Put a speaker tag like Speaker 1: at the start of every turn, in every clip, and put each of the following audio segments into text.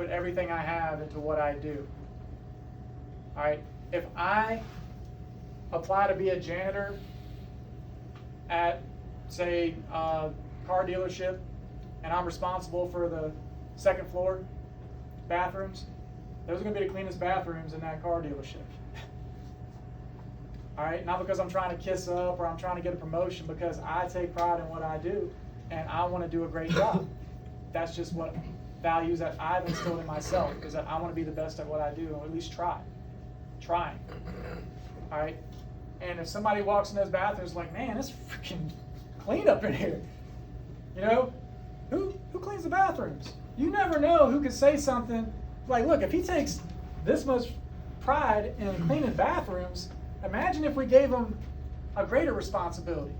Speaker 1: put everything I have into what I do. All right, if I apply to be a janitor at, say, a car dealership, and I'm responsible for the second floor bathrooms, those are going to be the cleanest bathrooms in that car dealership. All right, not because I'm trying to kiss up or I'm trying to get a promotion, because I take pride in what I do and I want to do a great job. That's just what values that I've instilled in myself, is that I want to be the best at what I do, or at least trying. All right, and if somebody walks in those bathrooms like, man, it's freaking clean up in here, you know, who cleans the bathrooms? You never know who could say something like, look, if he takes this much pride in cleaning bathrooms, imagine if we gave him a greater responsibility.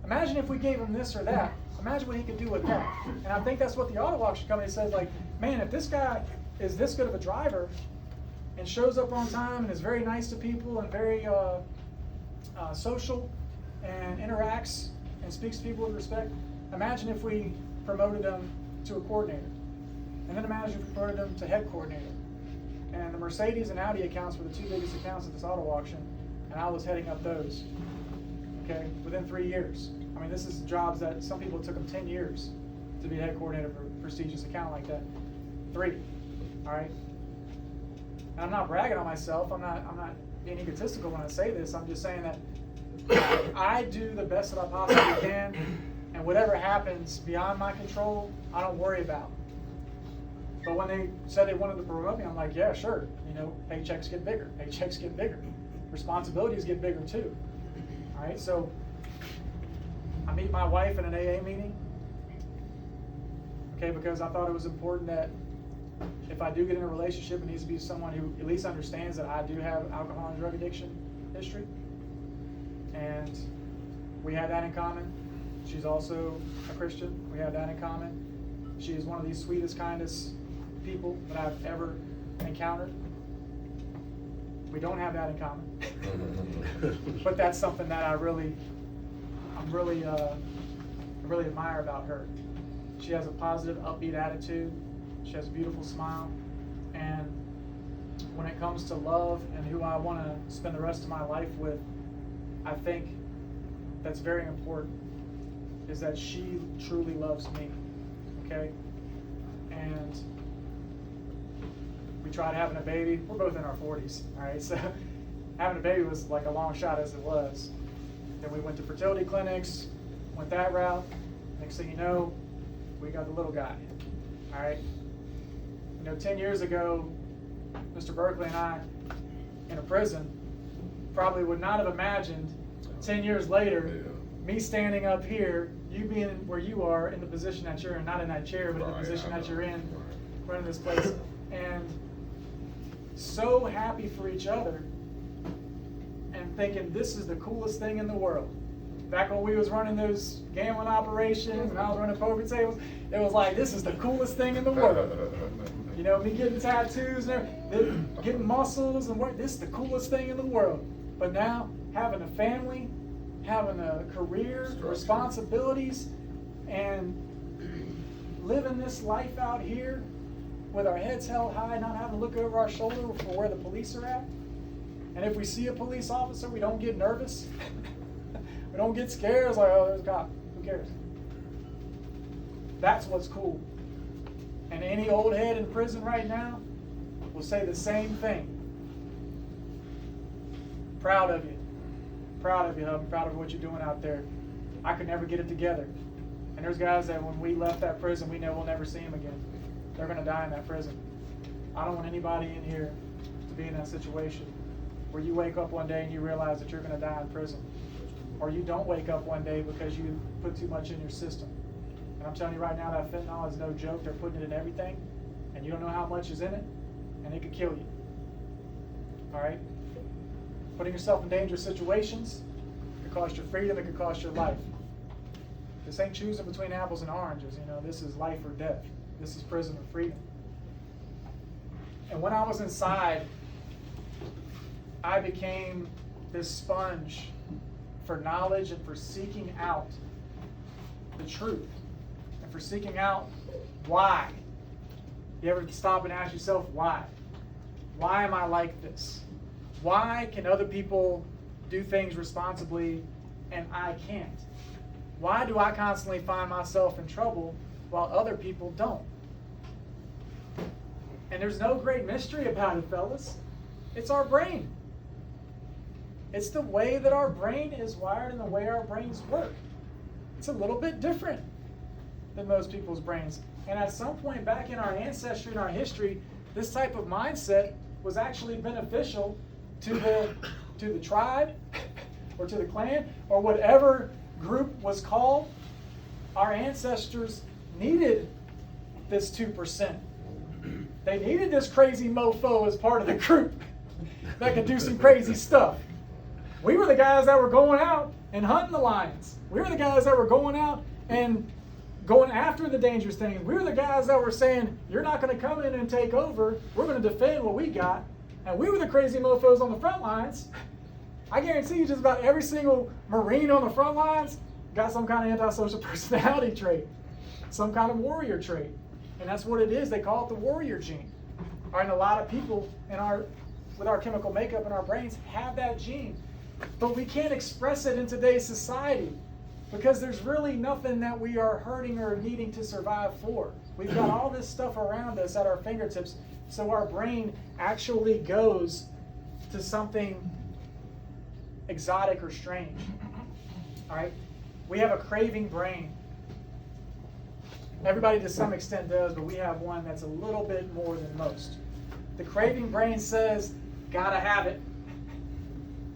Speaker 1: Imagine if we gave him this or that. Imagine what he could do with that. And I think that's what the auto auction company says, like, man, if this guy is this good of a driver and shows up on time and is very nice to people and very social and interacts and speaks to people with respect, imagine if we promoted him to a coordinator. And then imagine if we promoted him to head coordinator. And the Mercedes and Audi accounts were the two biggest accounts at this auto auction, and I was heading up those, okay, within 3 years. I mean, this is jobs that some people, it took them 10 years to be head coordinator for a prestigious account like that. 3, all right? And I'm not bragging on myself. I'm not being egotistical when I say this. I'm just saying that I do the best that I possibly can, and whatever happens beyond my control, I don't worry about. But when they said they wanted to promote me, I'm like, yeah, sure. You know, paychecks get bigger. Paychecks get bigger. Responsibilities get bigger too. All right, so I meet my wife in an AA meeting, okay, because I thought it was important that if I do get in a relationship, it needs to be someone who at least understands that I do have alcohol and drug addiction history. And we have that in common. She's also a Christian. We have that in common. She is one of the sweetest, kindest people that I've ever encountered. We don't have that in common. But that's something that I really admire about her. She has a positive, upbeat attitude. She has a beautiful smile. And when it comes to love and who I want to spend the rest of my life with, I think that's very important, is that she truly loves me, okay? And we tried having a baby. We're both in our 40s, all right? So having a baby was like a long shot as it was. Then we went to fertility clinics, went that route. Next thing you know, we got the little guy, all right? You know, 10 years ago, Mr. Berkeley and I, in a prison, probably would not have imagined 10 years later, me standing up here, you being where you are in the position that you're in, not in that chair, but in the position that you're in, running this place, and so happy for each other, and thinking this is the coolest thing in the world. Back when we was running those gambling operations and I was running poker tables, it was like, this is the coolest thing in the world. You know, me getting tattoos and everything, getting muscles and work, this is the coolest thing in the world. But now, having a family, having a career, responsibilities, and living this life out here with our heads held high, not having to look over our shoulder for where the police are at. And if we see a police officer, we don't get nervous. We don't get scared. It's like, oh, there's a cop. Who cares? That's what's cool. And any old head in prison right now will say the same thing. Proud of you. Proud of you, Hub. Proud of what you're doing out there. I could never get it together. And there's guys that when we left that prison, we know we'll never see them again. They're going to die in that prison. I don't want anybody in here to be in that situation where you wake up one day and you realize that you're going to die in prison. Or you don't wake up one day because you put too much in your system. And I'm telling you right now, that fentanyl is no joke. They're putting it in everything, and you don't know how much is in it, and it could kill you. All right? Putting yourself in dangerous situations could cost your freedom. It could cost your life. This ain't choosing between apples and oranges. You know, this is life or death. This is prison or freedom. And when I was inside, I became this sponge for knowledge and for seeking out the truth and for seeking out why You ever stop and ask yourself, why? Why am I like this? Why can other people do things responsibly and I can't? Why do I constantly find myself in trouble while other people don't? And there's no great mystery about it, fellas. It's our brain. It's the way that our brain is wired and the way our brains work. It's a little bit different than most people's brains. And at some point back in our ancestry and our history, this type of mindset was actually beneficial to the tribe or to the clan or whatever group was called. Our ancestors needed this 2%. They needed this crazy mofo as part of the group that could do some crazy stuff. We were the guys that were going out and hunting the lions. We were the guys that were going out and going after the dangerous things. We were the guys that were saying, you're not going to come in and take over. We're going to defend what we got. And we were the crazy mofos on the front lines. I guarantee you just about every single Marine on the front lines got some kind of antisocial personality trait, some kind of warrior trait. And that's what it is. They call it the warrior gene. All right, and a lot of people with our chemical makeup in our brains have that gene. But we can't express it in today's society because there's really nothing that we are hurting or needing to survive for. We've got all this stuff around us at our fingertips, so our brain actually goes to something exotic or strange. All right? We have a craving brain. Everybody to some extent does, but we have one that's a little bit more than most. The craving brain says, gotta have it.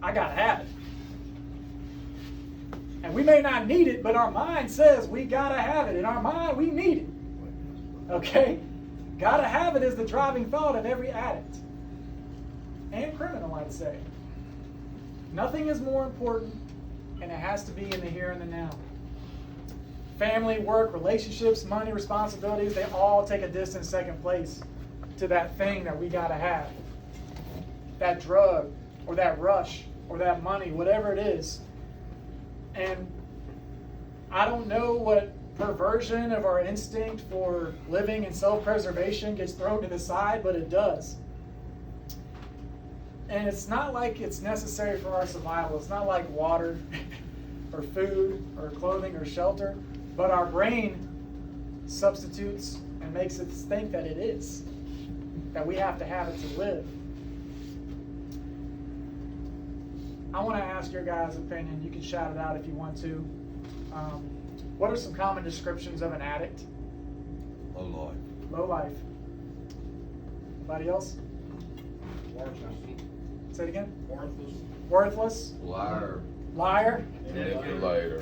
Speaker 1: I gotta have it. And we may not need it, but our mind says we gotta have it. In our mind, we need it. Okay? Gotta have it is the driving thought of every addict. And criminal, I'd say. Nothing is more important, and it has to be in the here and the now. Family, work, relationships, money, responsibilities, they all take a distant second place to that thing that we gotta have. That drug, or that rush, or that money, whatever it is. And I don't know what perversion of our instinct for living and self-preservation gets thrown to the side, but it does. And it's not like it's necessary for our survival. It's not like water or food or clothing or shelter, but our brain substitutes and makes it think that it is, that we have to have it to live. I want to ask your guys' opinion. You can shout it out if you want to. What are some common descriptions of an addict?
Speaker 2: Low life.
Speaker 1: Low life. Anybody else?
Speaker 3: Worthless.
Speaker 1: Say it again.
Speaker 3: Worthless.
Speaker 1: Worthless.
Speaker 2: Liar.
Speaker 1: Liar.
Speaker 2: Manipulator.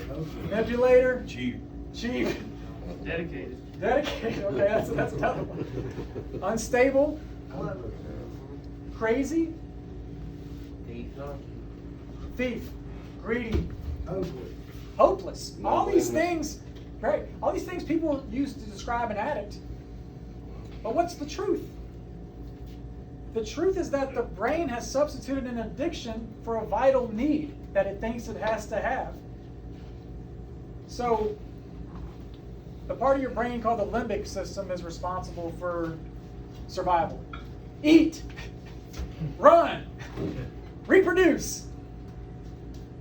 Speaker 1: Manipulator.
Speaker 2: Cheap.
Speaker 1: Cheap.
Speaker 3: Dedicated.
Speaker 1: Dedicated. Okay, that's another one. Unstable. Crazy. Thief. Greedy. Hopeless. All these things, right? All these things people use to describe an addict. But what's the truth? The truth is that the brain has substituted an addiction for a vital need that it thinks it has to have. So, the part of your brain called the limbic system is responsible for survival. Eat, run, reproduce.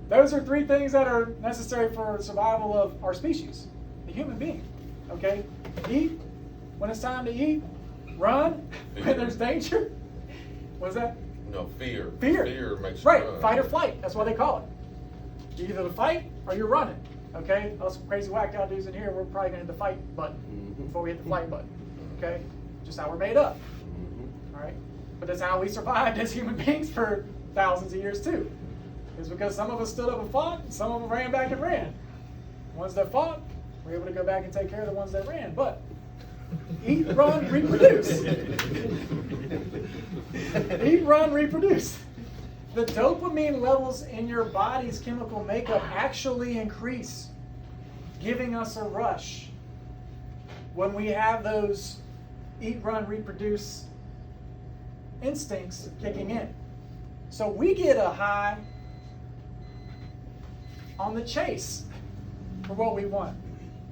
Speaker 1: Those are three things that are necessary for survival of our species, the human being. Okay? Eat when it's time to eat. Run when there's danger. What is that?
Speaker 2: No, fear.
Speaker 1: Fear.
Speaker 2: Fear makes
Speaker 1: right.
Speaker 2: you run.
Speaker 1: Fight or flight. That's what they call it. You're either the fight or you're running. Okay? Us crazy whacked out dudes in here, we're probably going to hit the fight button before we hit the flight button. Okay? Just how we're made up. All right? But that's how we survived as human beings for thousands of years too. It's because some of us stood up and fought, and some of them ran back and ran. The ones that fought were able to go back and take care of the ones that ran. But eat, run, reproduce. Eat, run, reproduce. The dopamine levels in your body's chemical makeup actually increase, giving us a rush when we have those eat, run, reproduce instincts kicking in. So we get a high on the chase for what we want.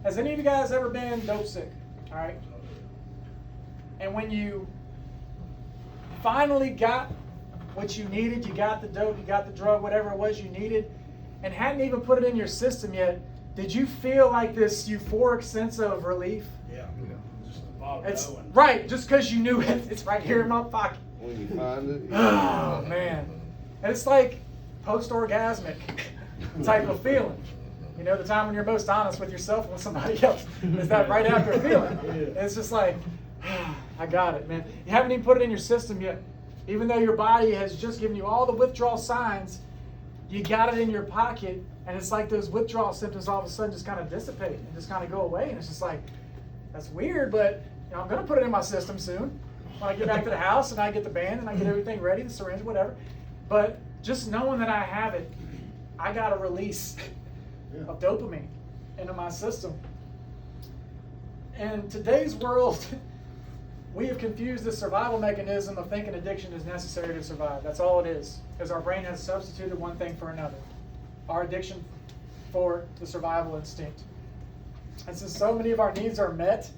Speaker 1: Has any of you guys ever been dope sick? All right. And when you finally got what you needed, you got the dope, you got the drug, whatever it was you needed, and hadn't even put it in your system yet, did you feel like this euphoric sense of relief?
Speaker 3: Yeah. Just the thought of
Speaker 1: It's
Speaker 3: knowing.
Speaker 1: right, just because you knew it. It's right here in my pocket.
Speaker 4: When you find it,
Speaker 1: Oh, man. And it's like post-orgasmic type of feeling. You know, the time when you're most honest with yourself and with somebody else is that right after feeling. And it's just like, I got it, man. You haven't even put it in your system yet. Even though your body has just given you all the withdrawal signs, you got it in your pocket, and it's like those withdrawal symptoms all of a sudden just kind of dissipate and just kind of go away. And it's just like, that's weird, but you know, I'm going to put it in my system soon. When I get back to the house and I get the band and I get everything ready, the syringe, whatever. But just knowing that I have it, I got a release of dopamine into my system. In today's world, we have confused the survival mechanism of thinking addiction is necessary to survive. That's all it is, because our brain has substituted one thing for another. Our addiction for the survival instinct. And since so many of our needs are met,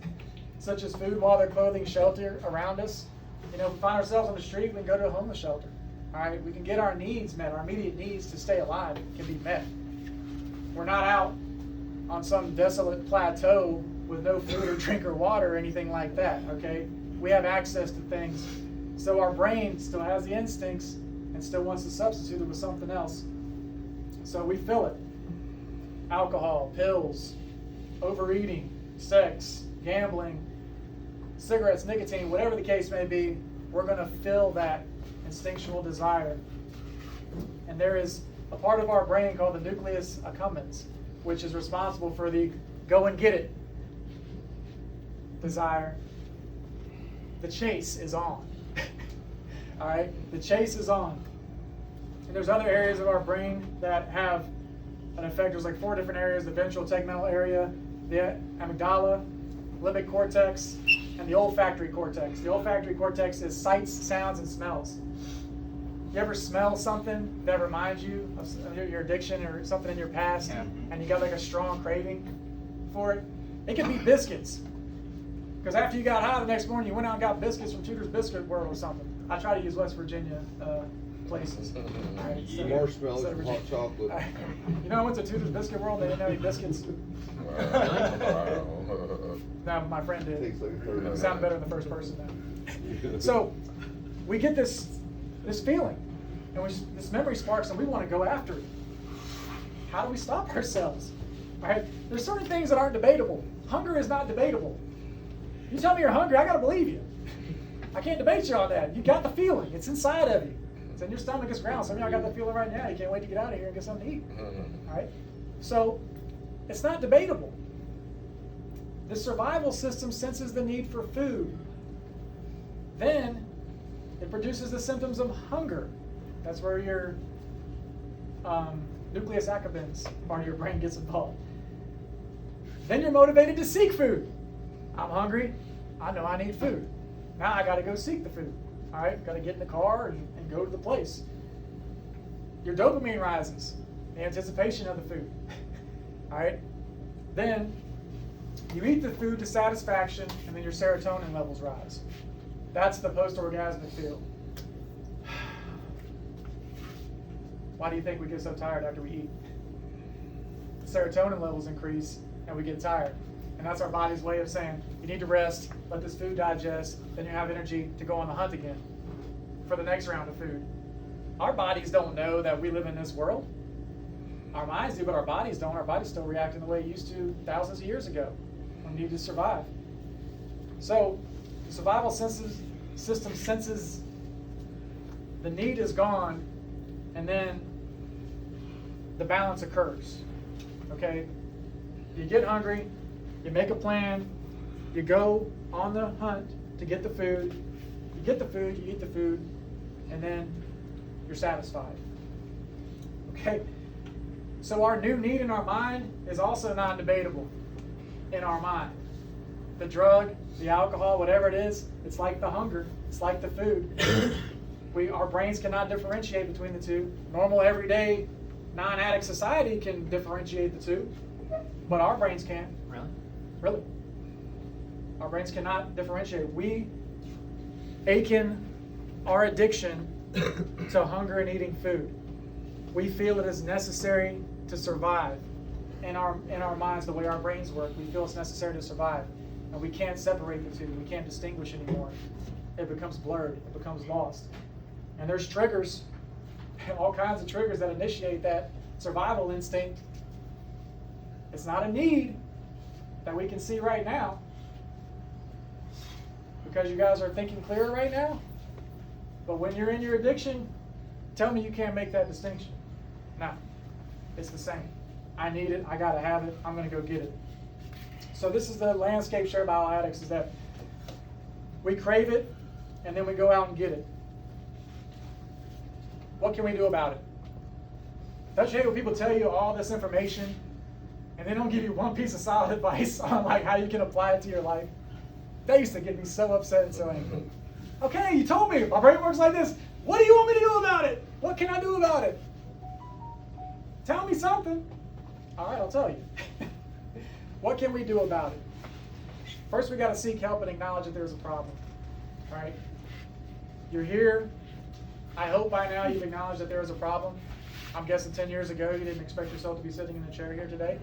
Speaker 1: such as food, water, clothing, shelter around us, you know, if we find ourselves on the street, we can go to a homeless shelter. All right, we can get our needs met, our immediate needs to stay alive can be met. We're not out on some desolate plateau with no food or drink or water or anything like that, okay? We have access to things. So our brain still has the instincts and still wants to substitute it with something else. So we fill it. Alcohol, pills, overeating, sex, gambling, cigarettes, nicotine, whatever the case may be, we're going to fill that instinctual desire. And there is a part of our brain called the nucleus accumbens, which is responsible for the go and get it desire. The chase is on. All right? The chase is on. And there's other areas of our brain that have an effect. There's like 4 different areas: the ventral tegmental area, the amygdala, limbic cortex, and the olfactory cortex. The olfactory cortex is sights, sounds, and smells. You ever smell something that reminds you of your addiction or something in your past, and you got like a strong craving for it? It could be biscuits. Because after you got high the next morning, you went out and got biscuits from Tudor's Biscuit World or something. I try to use West Virginia places. Right,
Speaker 4: marshmallows and hot chocolate.
Speaker 1: You know, I went to Tudor's Biscuit World, they didn't have any biscuits. No, my friend did.
Speaker 4: Takes like a third.
Speaker 1: It sounded better than the first person now. So we get this feeling, and this memory sparks, and we want to go after it. How do we stop ourselves? All right? There's certain things that aren't debatable. Hunger is not debatable. You tell me you're hungry, I got to believe you. I can't debate you on that. You got the feeling. It's inside of you. It's in your stomach, it's ground. Some of y'all got that feeling right now. You can't wait to get out of here and get something to eat. All right? So it's not debatable. The survival system senses the need for food. Then it produces the symptoms of hunger. That's where your nucleus accumbens part of your brain gets involved. Then you're motivated to seek food. I'm hungry. I know I need food. Now I got to go seek the food. All right, got to get in the car and go to the place. Your dopamine rises, the anticipation of the food. All right, then you eat the food to satisfaction, and then your serotonin levels rise. That's the post-orgasmic feel. Why do you think we get so tired after we eat? Serotonin levels increase, and we get tired. And that's our body's way of saying, you need to rest, let this food digest, then you have energy to go on the hunt again for the next round of food. Our bodies don't know that we live in this world. Our minds do, but our bodies don't. Our bodies still react in the way it used to thousands of years ago when we need to survive. So the survival system senses the need is gone, and then the balance occurs. Okay? You get hungry, you make a plan, you go on the hunt to get the food, you get the food, you eat the food, and then you're satisfied. Okay? So our new need in our mind is also not debatable in our mind. The drug, the alcohol, whatever it is, it's like the hunger, it's like the food. Our brains cannot differentiate between the two. Normal, everyday, non-addict society can differentiate the two, but our brains can't.
Speaker 5: Really?
Speaker 1: Really. Our brains cannot differentiate. We akin our addiction to hunger and eating food. We feel it is necessary to survive in our minds, the way our brains work. We feel it's necessary to survive. And we can't separate the two. We can't distinguish anymore. It becomes blurred. It becomes lost. And there's triggers, all kinds of triggers that initiate that survival instinct. It's not a need that we can see right now, because you guys are thinking clearer right now. But when you're in your addiction, tell me you can't make that distinction. No, it's the same. I need it. I got to have it. I'm going to go get it. So this is the landscape shared by all addicts, is that we crave it and then we go out and get it. What can we do about it? Don't you hate when people tell you all this information and they don't give you one piece of solid advice on like how you can apply it to your life? That used to get me so upset and so angry. Okay, you told me my brain works like this. What do you want me to do about it? What can I do about it? Tell me something. All right, I'll tell you. What can we do about it? First, we got to seek help and acknowledge that there's a problem. All right? You're here. I hope by now you've acknowledged that there is a problem. I'm guessing 10 years ago you didn't expect yourself to be sitting in a chair here today.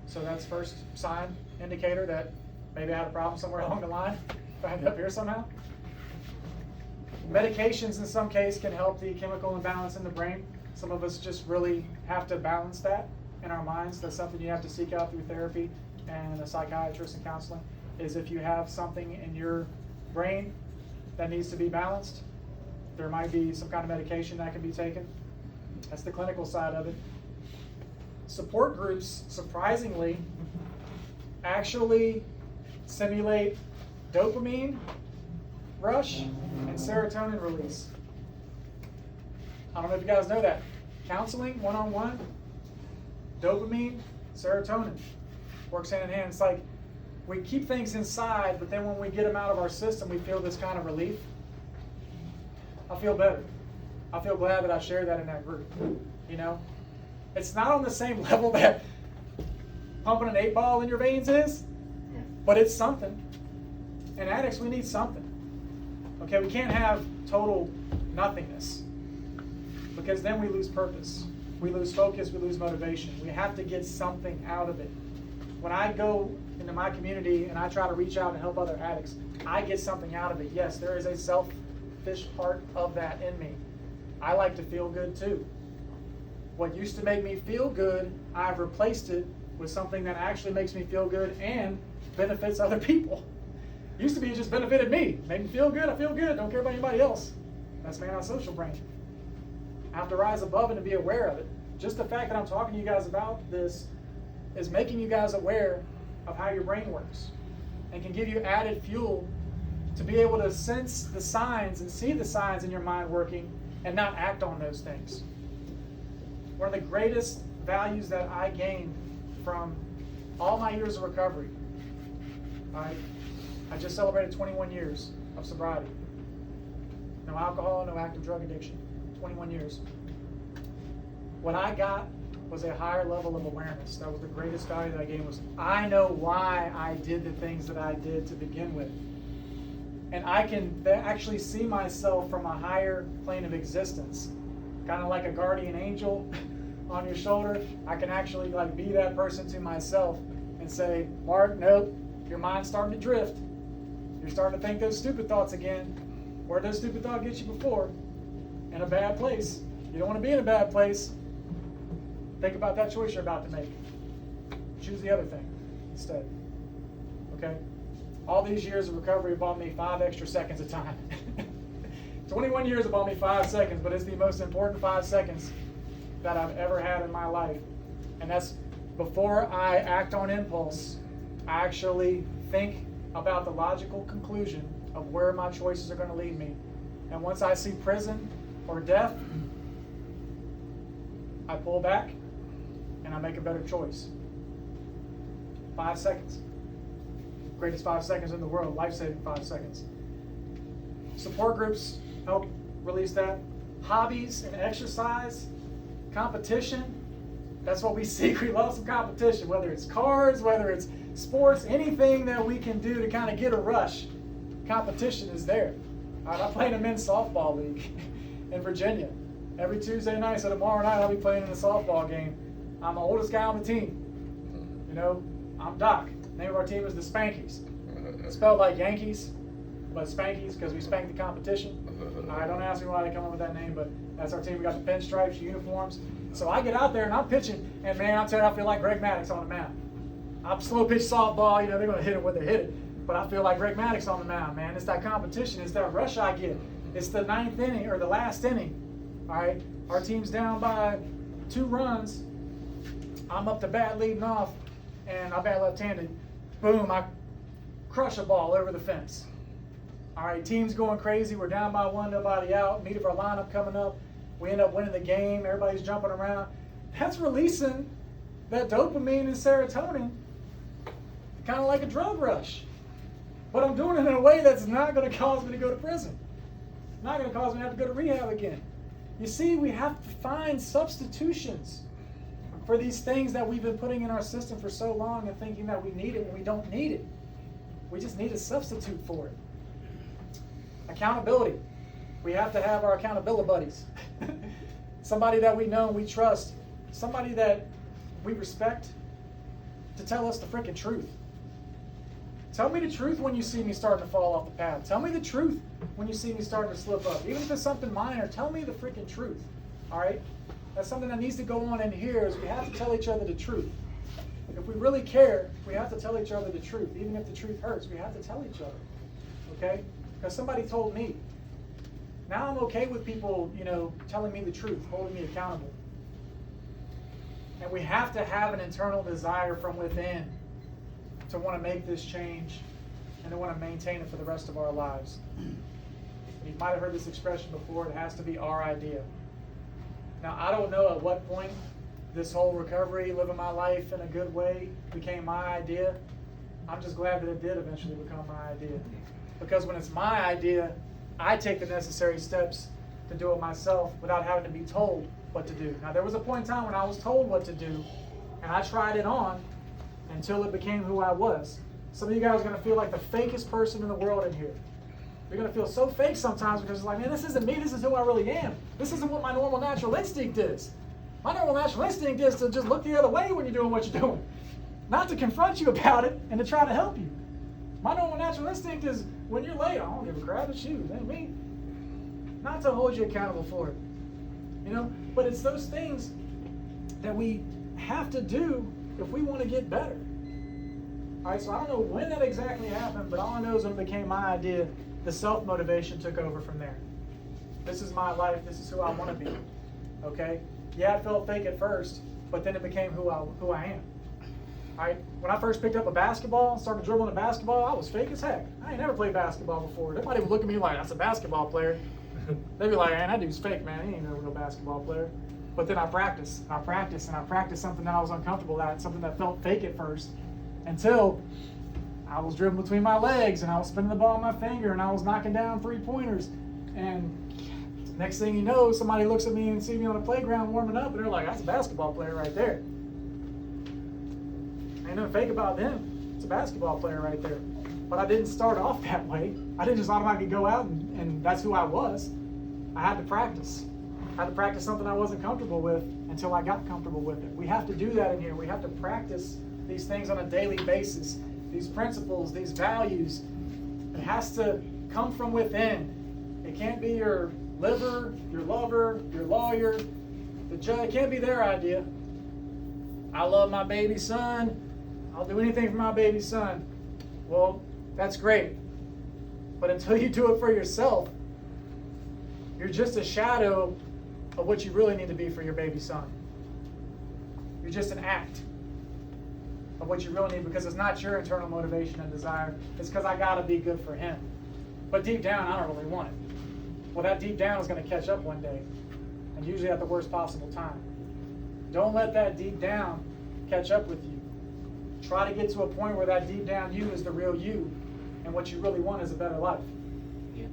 Speaker 1: So that's first sign, indicator that maybe I had a problem somewhere along the line. If I ended up here somehow. Medications in some case can help the chemical imbalance in the brain. Some of us just really have to balance that in our minds. That's something you have to seek out through therapy and a psychiatrist and counseling, is if you have something in your brain that needs to be balanced, there might be some kind of medication that can be taken. That's the clinical side of it. Support groups, surprisingly, actually simulate dopamine rush and serotonin release. I don't know if you guys know that. Counseling, one-on-one, dopamine, serotonin works hand in hand. It's like we keep things inside, but then when we get them out of our system, we feel this kind of relief. I feel better. I feel glad that I shared that in that group. You know, it's not on the same level that pumping an 8-ball in your veins is, but it's something. And addicts, we need something. Okay, we can't have total nothingness, because then we lose purpose. We lose focus, we lose motivation. We have to get something out of it. When I go into my community and I try to reach out and help other addicts, I get something out of it. Yes, there is a selfish part of that in me. I like to feel good too. What used to make me feel good, I've replaced it with something that actually makes me feel good and benefits other people. Used to be it just benefited me. Made me feel good, I feel good, don't care about anybody else. That's my social brain. I have to rise above it and be aware of it. Just the fact that I'm talking to you guys about this is making you guys aware of how your brain works and can give you added fuel to be able to sense the signs and see the signs in your mind working and not act on those things. One of the greatest values that I gained from all my years of recovery, I just celebrated 21 years of sobriety. No alcohol, no active drug addiction. 21 years. What I got was a higher level of awareness. That was the greatest value that I gained, was I know why I did the things that I did to begin with. And I can actually see myself from a higher plane of existence. Kind of like a guardian angel on your shoulder. I can actually like be that person to myself and say, Mark, nope, your mind's starting to drift. You're starting to think those stupid thoughts again. Where did those stupid thoughts get you before? In a bad place. You don't want to be in a bad place. Think about that choice you're about to make. Choose the other thing instead. Okay? All these years of recovery have bought me 5 extra seconds of time. 21 years have bought me 5 seconds, but it's the most important 5 seconds that I've ever had in my life. And that's before I act on impulse. I actually think about the logical conclusion of where my choices are going to lead me. And once I see prison or death, I pull back and I make a better choice. 5 seconds. Greatest 5 seconds in the world, life-saving 5 seconds. Support groups help release that. Hobbies and exercise, competition, that's what we seek. We love some competition, whether it's cars, whether it's sports, anything that we can do to kind of get a rush. competition is there. All right, I play in a men's softball league in Virginia. Every Tuesday night, so tomorrow night I'll be playing in a softball game. I'm the oldest guy on the team. You know, I'm Doc. The name of our team is the Spankies. It's spelled like Yankees, but Spankies because we spank the competition. All right, don't ask me why they come up with that name, but that's our team. We got the pinstripes, uniforms. So I get out there and I'm pitching, and man, I'm telling you, I feel like Greg Maddux on the mound. I'm slow pitch softball, you know, they're going to hit it when they hit it. But I feel like Greg Maddux on the mound, man. It's that competition. It's that rush I get. It's the ninth inning or the last inning. All right, our team's down by 2 runs. I'm up to bat leading off, and I bat left-handed. Boom, I crush a ball over the fence. All right, team's going crazy. We're down by 1, nobody out. Meat of our lineup coming up. We end up winning the game. Everybody's jumping around. That's releasing that dopamine and serotonin, kind of like a drug rush. But I'm doing it in a way that's not going to cause me to go to prison. Not going to cause me to have to go to rehab again. You see, we have to find substitutions for these things that we've been putting in our system for so long and thinking that we need it when we don't need it. We just need a substitute for it. Accountability. We have to have our accountability buddies. Somebody that we know and we trust. Somebody that we respect to tell us the freaking truth. Tell me the truth when you see me starting to fall off the path. Tell me the truth when you see me starting to slip up. Even if it's something minor, tell me the freaking truth. All right? That's something that needs to go on in here is we have to tell each other the truth. If we really care, we have to tell each other the truth. Even if the truth hurts, we have to tell each other. Okay? Because somebody told me. Now I'm okay with people, you know, telling me the truth, holding me accountable. And we have to have an internal desire from within to want to make this change and to want to maintain it for the rest of our lives. You might have heard this expression before, it has to be our idea. Now, I don't know at what point this whole recovery, living my life in a good way, became my idea. I'm just glad that it did eventually become my idea. Because when it's my idea, I take the necessary steps to do it myself without having to be told what to do. Now, there was a point in time when I was told what to do, and I tried it on until it became who I was. Some of you guys are going to feel like the fakest person in the world in here. You're going to feel so fake sometimes because it's like, man, this isn't me. This is who I really am. This isn't what my normal natural instinct is. My normal natural instinct is to just look the other way when you're doing what you're doing. Not to confront you about it and to try to help you. My normal natural instinct is when you're late, I don't give a crap, it's you, it ain't me. Not to hold you accountable for it. You know, but it's those things that we have to do if we want to get better. All right, so I don't know when that exactly happened, but all I know is when it became my idea, the self-motivation took over from there. This is my life, this is who I want to be. Okay? Yeah, it felt fake at first, but then it became who I am. All right? When I first picked up a basketball and started dribbling a basketball, I was fake as heck. I ain't never played basketball before. They might even look at me like, that's a basketball player. They'd be like, man, that dude's fake, man. He ain't no real basketball player. But then I practiced, and I practiced, and I practiced something that I was uncomfortable at, something that felt fake at first, until I was dribbling between my legs, and I was spinning the ball on my finger, and I was knocking down 3-pointers. And next thing you know, somebody looks at me and sees me on the playground warming up, and they're like, that's a basketball player right there. Ain't nothing fake about them. It's a basketball player right there. But I didn't start off that way. I didn't just automatically go out and that's who I was. I had to practice. I had to practice something I wasn't comfortable with until I got comfortable with it. We have to do that in here. We have to practice these things on a daily basis. These principles, these values. It has to come from within. It can't be your liver, your lover, your lawyer, the judge. It can't be their idea. I love my baby son. I'll do anything for my baby son. Well, that's great. But until you do it for yourself, you're just a shadow of what you really need to be for your baby son. You're just an act of what you really need because it's not your internal motivation and desire. It's because I got to be good for him. But deep down, I don't really want it. Well, that deep down is going to catch up one day, and usually at the worst possible time. Don't let that deep down catch up with you. Try to get to a point where that deep down you is the real you, and what you really want is a better life.
Speaker 5: Yeah.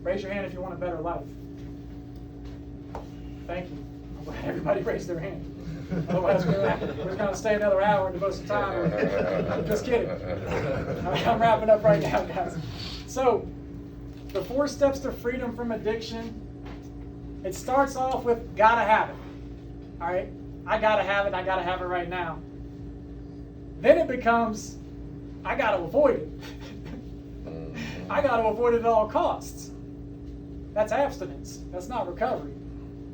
Speaker 1: Raise your hand if you want a better life. Thank you. I'm glad everybody raised their hand. Otherwise, we're going to stay another hour and most of the time. Just kidding. I'm wrapping up right now, guys. So, the 4 steps to freedom from addiction. It starts off with gotta have it. All right? I gotta have it. I gotta have it right now. Then it becomes, I gotta avoid it. I gotta avoid it at all costs. That's abstinence. That's not recovery.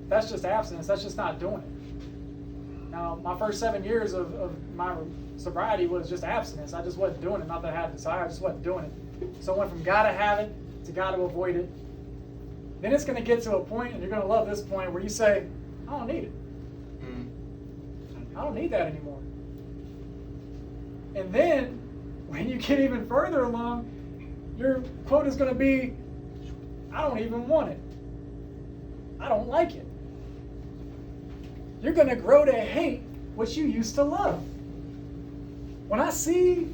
Speaker 1: That's just abstinence. That's just not doing it. Now, my first 7 years of my sobriety was just abstinence. I just wasn't doing it. Not that I had a desire, I just wasn't doing it. So I went from gotta have it to gotta avoid it. Then it's going to get to a point, and you're going to love this point, where you say, I don't need it. I don't need that anymore. And then, when you get even further along, your quote is going to be, I don't even want it. I don't like it. You're going to grow to hate what you used to love. When I see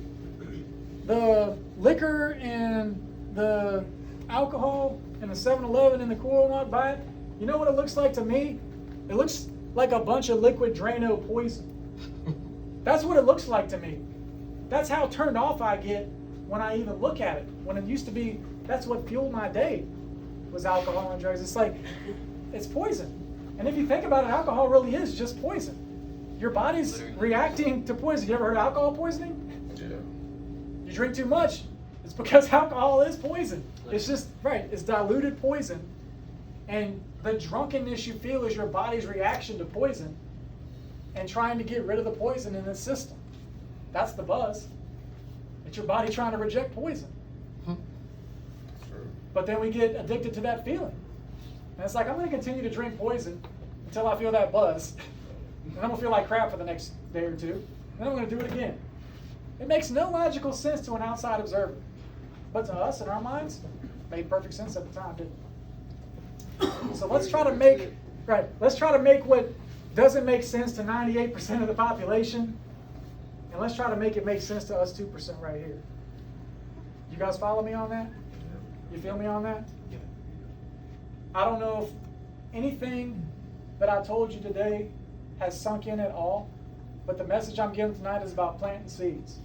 Speaker 1: the liquor and the alcohol and the 7-Eleven and the Cool Walk by it, you know what it looks like to me? It looks like a bunch of liquid Drano poison. That's what it looks like to me. That's how turned off I get when I even look at it. When it used to be, that's what fueled my day, was alcohol and drugs. It's like, it's poison. And if you think about it, alcohol really is just poison. Your body's reacting to poison. You ever heard of alcohol poisoning?
Speaker 2: Yeah.
Speaker 1: You drink too much, it's because alcohol is poison. It's just, right, it's diluted poison. And the drunkenness you feel is your body's reaction to poison and trying to get rid of the poison in its system. That's the buzz. It's your body trying to reject poison. But then we get addicted to that feeling. And it's like, I'm going to continue to drink poison until I feel that buzz. And I'm going to feel like crap for the next day or two. And then I'm going to do it again. It makes no logical sense to an outside observer. But to us, in our minds, it made perfect sense at the time, didn't it? So let's try to make, let's try to make what doesn't make sense to 98% of the population. And let's try to make it make sense to us 2% right here. You guys follow me on that? You feel me on that?
Speaker 3: Yeah.
Speaker 1: I don't know if anything that I told you today has sunk in at all, but the message I'm giving tonight is about planting seeds.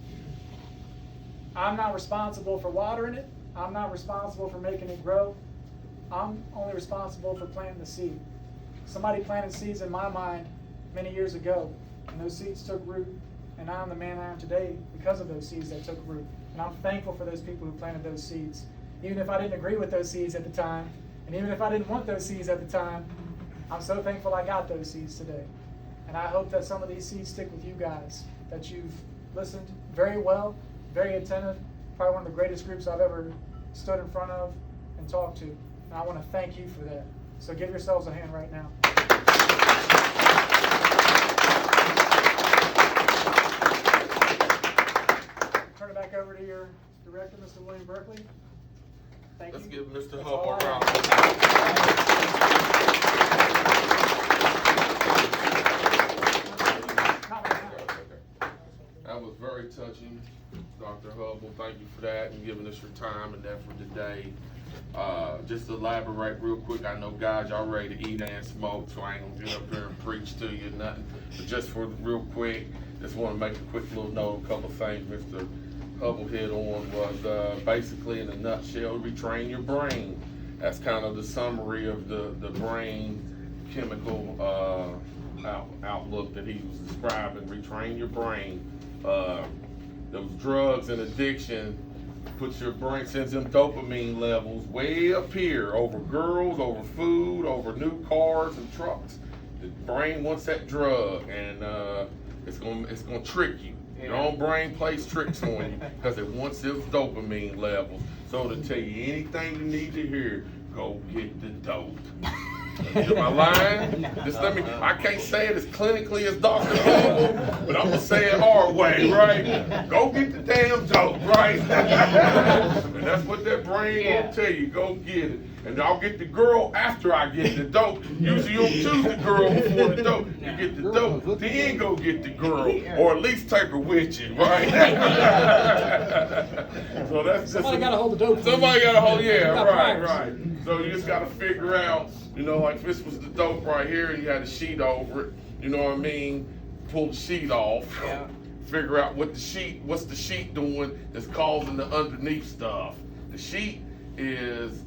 Speaker 1: I'm not responsible for watering it. I'm not responsible for making it grow. I'm only responsible for planting the seed. Somebody planted seeds in my mind many years ago, and those seeds took root, and I'm the man I am today because of those seeds that took root. And I'm thankful for those people who planted those seeds. Even if I didn't agree with those seeds at the time, and even if I didn't want those seeds at the time, I'm so thankful I got those seeds today. And I hope that some of these seeds stick with you guys, that you've listened very well, very attentive, probably one of the greatest groups I've ever stood in front of and talked to. And I want to thank you for that. So give yourselves a hand right now. Turn it back over to your director, Mr. William Berkeley. Thank
Speaker 2: Let's
Speaker 1: you.
Speaker 2: give Mr.
Speaker 1: That's
Speaker 2: Hubble
Speaker 1: all
Speaker 2: a
Speaker 1: I
Speaker 2: round.
Speaker 1: Not right now.
Speaker 2: That was very touching, Dr. Hubble. Thank you for that and giving us your time and effort today. Just to elaborate real quick, I know guys, y'all ready to eat and smoke, so I ain't gonna get up here and preach to you nothing. But just for real quick, just want to make a quick little note. A couple of things Mr. Hubble hit on was basically, in a nutshell, retrain your brain. That's kind of the summary of the brain chemical outlook that he was describing. Retrain your brain. Those drugs and addiction puts your brain, sends them dopamine levels way up here, over girls, over food, over new cars and trucks. The brain wants that drug, and it's gonna trick you. Your own brain plays tricks on you because it wants those dopamine levels. So to tell you anything you need to hear, go get the dope. Am I lying? Just let me, I can't say it as clinically as Dr. Hubble, but I'm gonna say it our way, right? Go get the damn dope, right? And that's what that brain will tell you, go get it. And I'll get the girl after I get the dope. Usually you don't choose the girl before the dope. You get the dope, then go get the girl, or at least take her with you, right? So that's just
Speaker 1: Somebody got to hold the dope.
Speaker 2: Somebody got to hold, yeah, right. So you just got to figure out, you know, like this was the dope right here, and you had a sheet over it. You know what I mean? Pull the sheet off.
Speaker 5: Yeah.
Speaker 2: Figure out what's the sheet doing that's causing the underneath stuff. The sheet is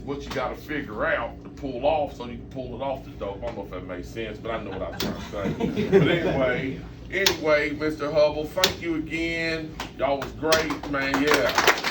Speaker 2: what you got to figure out to pull off so you can pull it off the dope. I don't know if that makes sense, but I know what I was trying to say. But anyway, Mr. Hubble, thank you again. Y'all was great, man. Yeah.